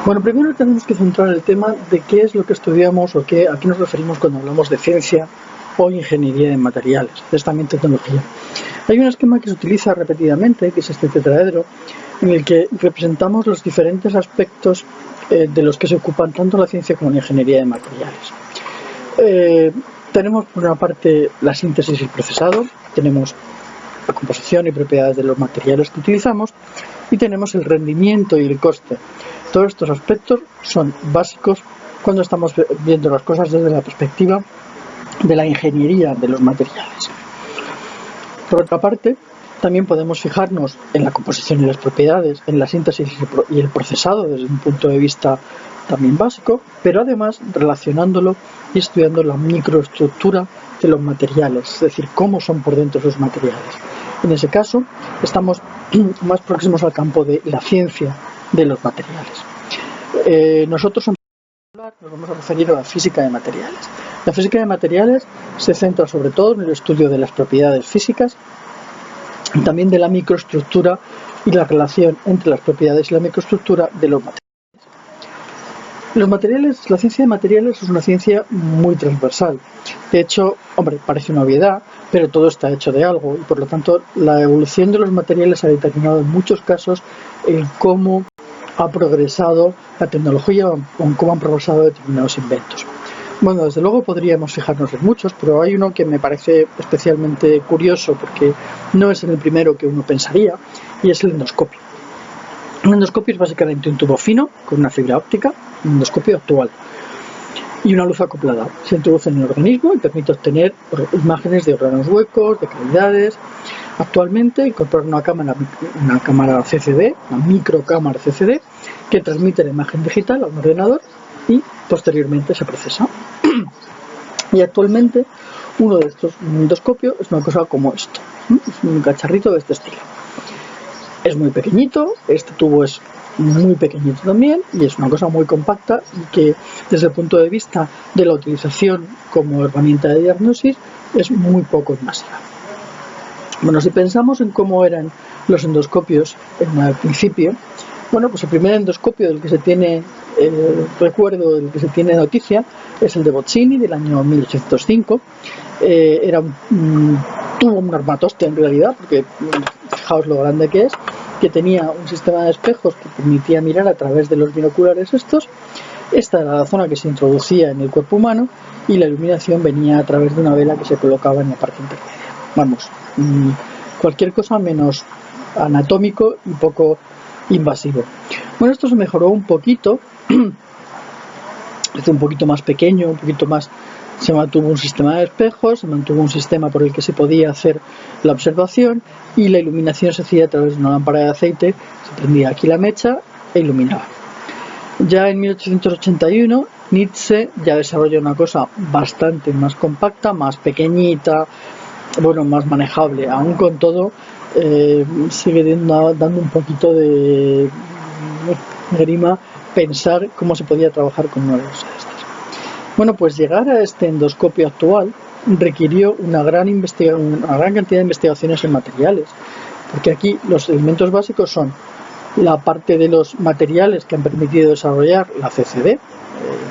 Bueno, primero tenemos que centrar el tema de qué es lo que estudiamos o a qué nos referimos cuando hablamos de ciencia o ingeniería de materiales, es también tecnología. Hay un esquema que se utiliza repetidamente, que es este tetraedro, en el que representamos los diferentes aspectos de los que se ocupan tanto la ciencia como la ingeniería de materiales. Tenemos por una parte la síntesis y el procesado, tenemos la composición y propiedades de los materiales que utilizamos y tenemos el rendimiento y el coste. Todos estos aspectos son básicos cuando estamos viendo las cosas desde la perspectiva de la ingeniería de los materiales. Por otra parte, también podemos fijarnos en la composición y las propiedades, en la síntesis y el procesado desde un punto de vista también básico, pero además relacionándolo y estudiando la microestructura de los materiales, es decir, cómo son por dentro los materiales. En ese caso, estamos más próximos al campo de la ciencia de los materiales. Nosotros en particular nos vamos a referir a la física de materiales. La física de materiales se centra sobre todo en el estudio de las propiedades físicas y también de la microestructura y la relación entre las propiedades y la microestructura de los materiales. La ciencia de materiales es una ciencia muy transversal. De hecho, parece una obviedad, pero todo está hecho de algo y por lo tanto la evolución de los materiales ha determinado en muchos casos el cómo ha progresado la tecnología o cómo han progresado determinados inventos. Bueno, desde luego podríamos fijarnos en muchos, pero hay uno que me parece especialmente curioso porque no es el primero que uno pensaría y es el endoscopio. Un endoscopio es básicamente un tubo fino con una fibra óptica, un endoscopio actual, y una luz acoplada. Se introduce en el organismo y permite obtener imágenes de órganos huecos, de cavidades. Actualmente incorpora una cámara CCD, una microcámara CCD, que transmite la imagen digital a un ordenador y posteriormente se procesa. Y actualmente uno de estos endoscopios es una cosa como esto, es un cacharrito de este estilo. Es muy pequeñito, este tubo es muy pequeñito también y es una cosa muy compacta y que desde el punto de vista de la utilización como herramienta de diagnosis es muy poco invasiva. Bueno, si pensamos en cómo eran los endoscopios al principio, bueno, pues el primer endoscopio del que se tiene recuerdo, del que se tiene noticia, es el de Boccini del año 1805. Era tuvo un armatoste en realidad, porque fijaos lo grande que es, que tenía un sistema de espejos que permitía mirar a través de los binoculares estos. Esta era la zona que se introducía en el cuerpo humano y la iluminación venía a través de una vela que se colocaba en la parte intermedia. Vamos, cualquier cosa menos anatómico y poco invasivo. Bueno, esto se mejoró un poquito, es un poquito más pequeño, un poquito más. Se mantuvo un sistema de espejos, se mantuvo un sistema por el que se podía hacer la observación y la iluminación se hacía a través de una lámpara de aceite, se prendía aquí la mecha e iluminaba. Ya en 1881 Nitze ya desarrolló una cosa bastante más compacta, más pequeñita, bueno, más manejable. Aún con todo sigue dando un poquito de grima pensar cómo se podía trabajar con una cosa de estas. Bueno, pues llegar a este endoscopio actual requirió una gran cantidad de investigaciones en materiales, porque aquí los elementos básicos son la parte de los materiales que han permitido desarrollar la CCD,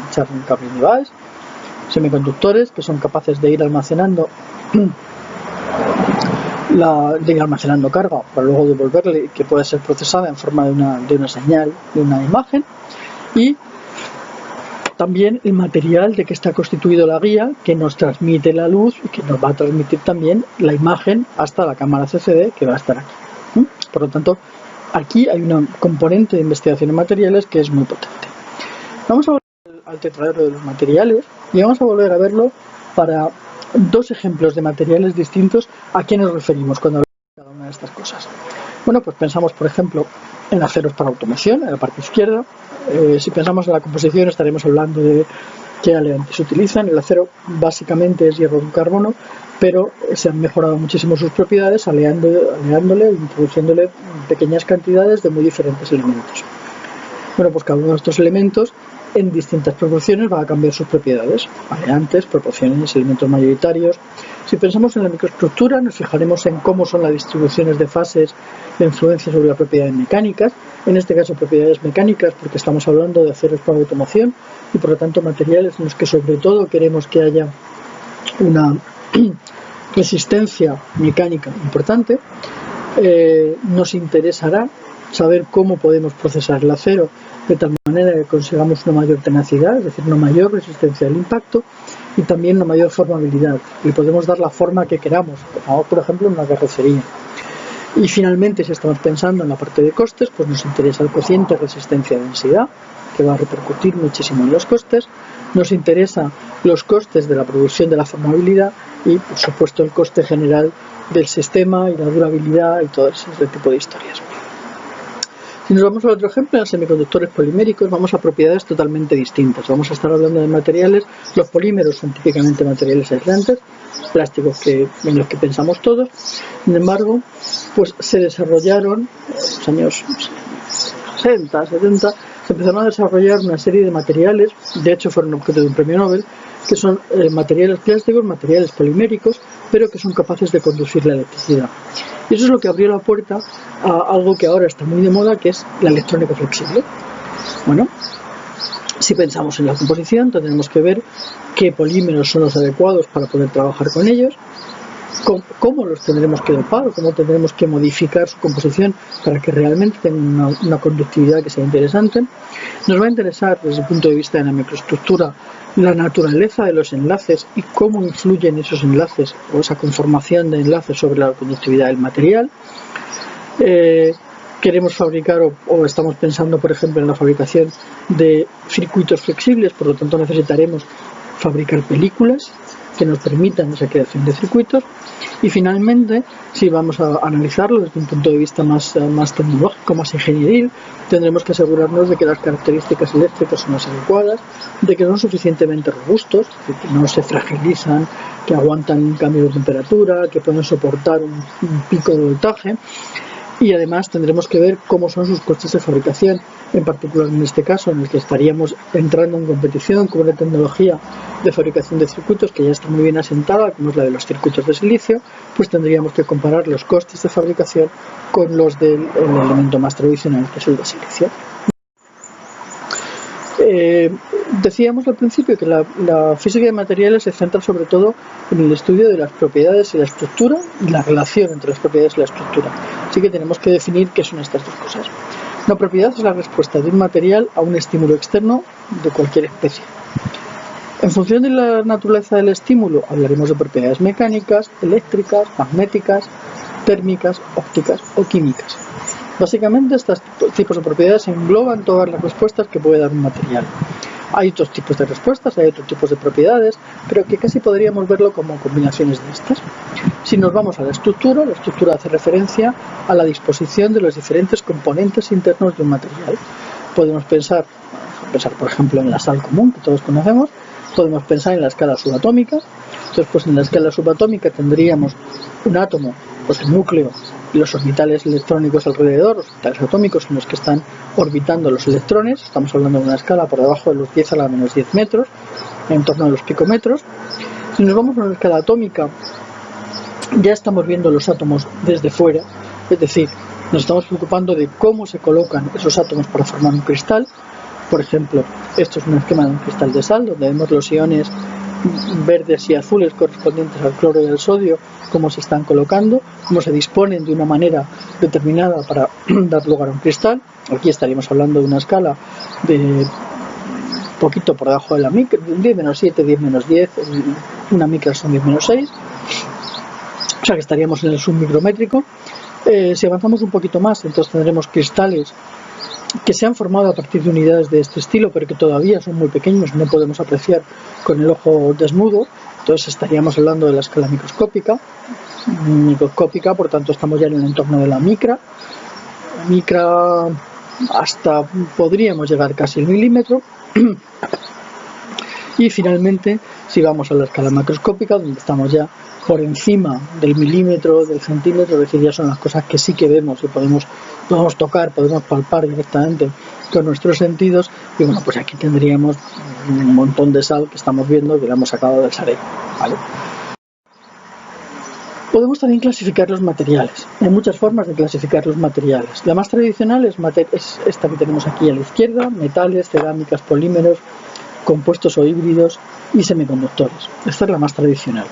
Charging Cable Device, semiconductores que son capaces de ir almacenando carga para luego devolverle, que puede ser procesada en forma de una señal, de una imagen, y también el material de que está constituido la guía, que nos transmite la luz y que nos va a transmitir también la imagen hasta la cámara CCD que va a estar aquí. Por lo tanto, aquí hay una componente de investigación en materiales que es muy potente. Vamos a volver al tetraedro de los materiales y vamos a volver a verlo para dos ejemplos de materiales distintos a qué nos referimos cuando hablamos de cada una de estas cosas. Bueno, pues pensamos, por ejemplo, en aceros para automoción, en la parte izquierda. Si pensamos en la composición estaremos hablando de qué aleantes se utilizan. El acero básicamente es hierro con carbono, pero se han mejorado muchísimo sus propiedades aleándole, introduciéndole pequeñas cantidades de muy diferentes elementos. Bueno, pues cada uno de estos elementos en distintas proporciones va a cambiar sus propiedades, variantes, proporciones, elementos mayoritarios. Si pensamos en la microestructura, nos fijaremos en cómo son las distribuciones de fases de influencia sobre las propiedades mecánicas, en este caso propiedades mecánicas porque estamos hablando de aceros para automoción y por lo tanto materiales en los que sobre todo queremos que haya una resistencia mecánica importante. Nos interesará saber cómo podemos procesar el acero de tal manera que consigamos una mayor tenacidad, es decir, una mayor resistencia al impacto y también una mayor formabilidad. Le podemos dar la forma que queramos, como por ejemplo en una carrocería. Y finalmente, si estamos pensando en la parte de costes, pues nos interesa el cociente resistencia-densidad, que va a repercutir muchísimo en los costes. Nos interesa los costes de la producción de la formabilidad y, por supuesto, el coste general del sistema y la durabilidad y todo ese tipo de historias. Si nos vamos al otro ejemplo, en los semiconductores poliméricos, vamos a propiedades totalmente distintas. Vamos a estar hablando de materiales. Los polímeros son típicamente materiales aislantes, plásticos en los que pensamos todos. Sin embargo, pues se desarrollaron en los años 60, 70, se empezaron a desarrollar una serie de materiales, de hecho fueron objeto de un premio Nobel, que son materiales plásticos, materiales poliméricos, pero que son capaces de conducir la electricidad. Y eso es lo que abrió la puerta a algo que ahora está muy de moda, que es la electrónica flexible. Bueno, si pensamos en la composición, tendremos que ver qué polímeros son los adecuados para poder trabajar con ellos, cómo los tendremos que dopar o cómo tendremos que modificar su composición para que realmente tengan una conductividad que sea interesante. Nos va a interesar desde el punto de vista de la microestructura la naturaleza de los enlaces y cómo influyen esos enlaces o esa conformación de enlaces sobre la conductividad del material. Queremos fabricar o estamos pensando, por ejemplo, en la fabricación de circuitos flexibles, por lo tanto necesitaremos fabricar películas que nos permitan esa creación de circuitos. Y finalmente, si vamos a analizarlo desde un punto de vista más tecnológico, más ingenieril, tendremos que asegurarnos de que las características eléctricas son las adecuadas, de que son suficientemente robustos, de que no se fragilizan, que aguantan un cambio de temperatura, que pueden soportar un pico de voltaje. Y además tendremos que ver cómo son sus costes de fabricación, en particular en este caso en el que estaríamos entrando en competición con una tecnología de fabricación de circuitos que ya está muy bien asentada, como es la de los circuitos de silicio, pues tendríamos que comparar los costes de fabricación con los del elemento más tradicional, que es el de silicio. Decíamos al principio que la física de materiales se centra sobre todo en el estudio de las propiedades y la estructura y la relación entre las propiedades y la estructura. Así que tenemos que definir qué son estas dos cosas. Una propiedad es la respuesta de un material a un estímulo externo de cualquier especie. En función de la naturaleza del estímulo hablaremos de propiedades mecánicas, eléctricas, magnéticas, térmicas, ópticas o químicas. Básicamente estos tipos de propiedades engloban todas las respuestas que puede dar un material. Hay otros tipos de respuestas, hay otros tipos de propiedades, pero que casi podríamos verlo como combinaciones de estas. Si nos vamos a la estructura hace referencia a la disposición de los diferentes componentes internos de un material. Podemos pensar por ejemplo en la sal común que todos conocemos, podemos pensar en la escala subatómica. Entonces, pues en la escala subatómica tendríamos un átomo, pues el núcleo y los orbitales electrónicos alrededor, los orbitales atómicos en los que están orbitando los electrones. Estamos hablando de una escala por debajo de los 10 a la menos 10 metros, en torno a los picómetros. Si nos vamos a una escala atómica, ya estamos viendo los átomos desde fuera, es decir, nos estamos preocupando de cómo se colocan esos átomos para formar un cristal. Por ejemplo, esto es un esquema de un cristal de sal, donde vemos los iones verdes y azules correspondientes al cloro y al sodio, cómo se están colocando, cómo se disponen de una manera determinada para dar lugar a un cristal. Aquí estaríamos hablando de una escala de poquito por debajo de la micra, 10-7, 10-10, una micra son 10-6, o sea que estaríamos en el submicrométrico. Si avanzamos un poquito más, entonces tendremos cristales que se han formado a partir de unidades de este estilo, pero que todavía son muy pequeños, no podemos apreciar con el ojo desnudo. Entonces estaríamos hablando de la escala microscópica, por tanto estamos ya en el entorno de la micra hasta podríamos llegar casi al milímetro. Y finalmente, si vamos a la escala macroscópica, donde estamos ya por encima del milímetro, del centímetro, es decir, ya son las cosas que sí que vemos y podemos tocar, podemos palpar directamente con nuestros sentidos, y bueno, pues aquí tendríamos un montón de sal que estamos viendo que la hemos sacado del salero, ¿vale? Podemos también clasificar los materiales. Hay muchas formas de clasificar los materiales. La más tradicional es esta que tenemos aquí a la izquierda: metales, cerámicas, polímeros, compuestos o híbridos y semiconductores. Esta es la más tradicional.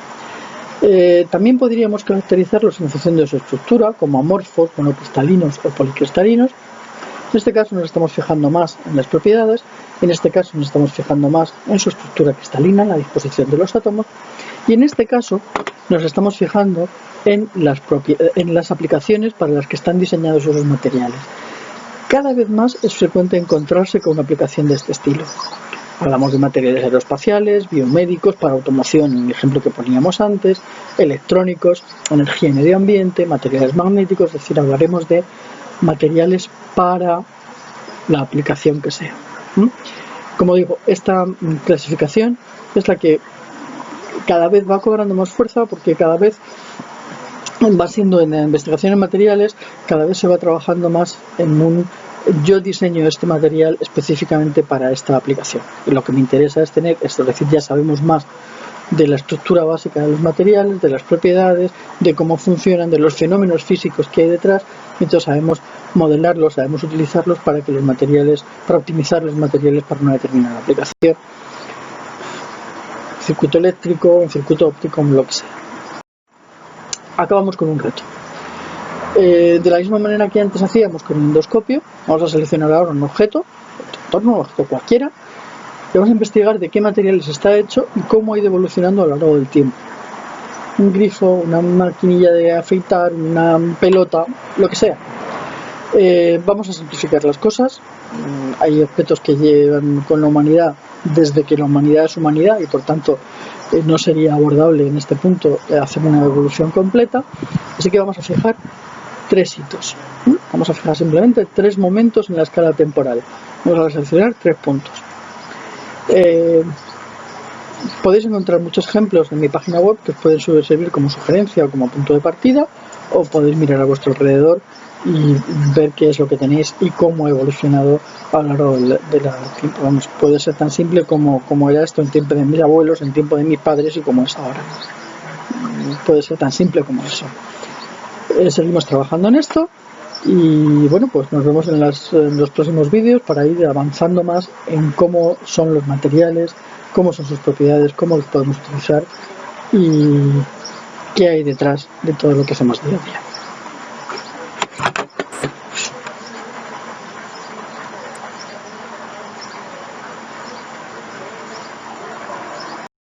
También podríamos caracterizarlos en función de su estructura, como amorfos, monocristalinos o policristalinos. En este caso nos estamos fijando más en las propiedades, en este caso nos estamos fijando más en su estructura cristalina, la disposición de los átomos, y en este caso nos estamos fijando en las aplicaciones para las que están diseñados esos materiales. Cada vez más es frecuente encontrarse con una aplicación de este estilo. Hablamos de materiales aeroespaciales, biomédicos, para automoción, en el ejemplo que poníamos antes, electrónicos, energía y medio ambiente, materiales magnéticos, es decir, hablaremos de materiales para la aplicación que sea. Como digo, esta clasificación es la que cada vez va cobrando más fuerza, porque cada vez va siendo, en la investigación en materiales, cada vez se va trabajando más en yo diseño este material específicamente para esta aplicación, y lo que me interesa es tener esto, es decir, ya sabemos más de la estructura básica de los materiales, de las propiedades, de cómo funcionan, de los fenómenos físicos que hay detrás, y entonces sabemos modelarlos, sabemos utilizarlos para optimizar los materiales para una determinada aplicación. Circuito eléctrico, un circuito óptico, lo que sea. Acabamos con un reto. De la misma manera que antes hacíamos con el endoscopio, vamos a seleccionar ahora un objeto cualquiera, y vamos a investigar de qué materiales está hecho y cómo ha ido evolucionando a lo largo del tiempo. Un grifo, una maquinilla de afeitar, una pelota, lo que sea. Vamos a simplificar las cosas. Hay objetos que llevan con la humanidad desde que la humanidad es humanidad, y por tanto no sería abordable en este punto hacer una evolución completa. Así que vamos a fijar 3 hitos. Vamos a fijar simplemente 3 momentos en la escala temporal. Vamos a seleccionar 3 puntos. Podéis encontrar muchos ejemplos en mi página web que os pueden servir como sugerencia o como punto de partida, o podéis mirar a vuestro alrededor y ver qué es lo que tenéis y cómo ha evolucionado a lo largo del tiempo. Vamos, puede ser tan simple como era esto en tiempo de mis abuelos, en tiempo de mis padres, y como es ahora. Puede ser tan simple como eso. Seguimos trabajando en esto, y bueno, pues nos vemos en los próximos vídeos para ir avanzando más en cómo son los materiales, cómo son sus propiedades, cómo los podemos utilizar y qué hay detrás de todo lo que hacemos día a día.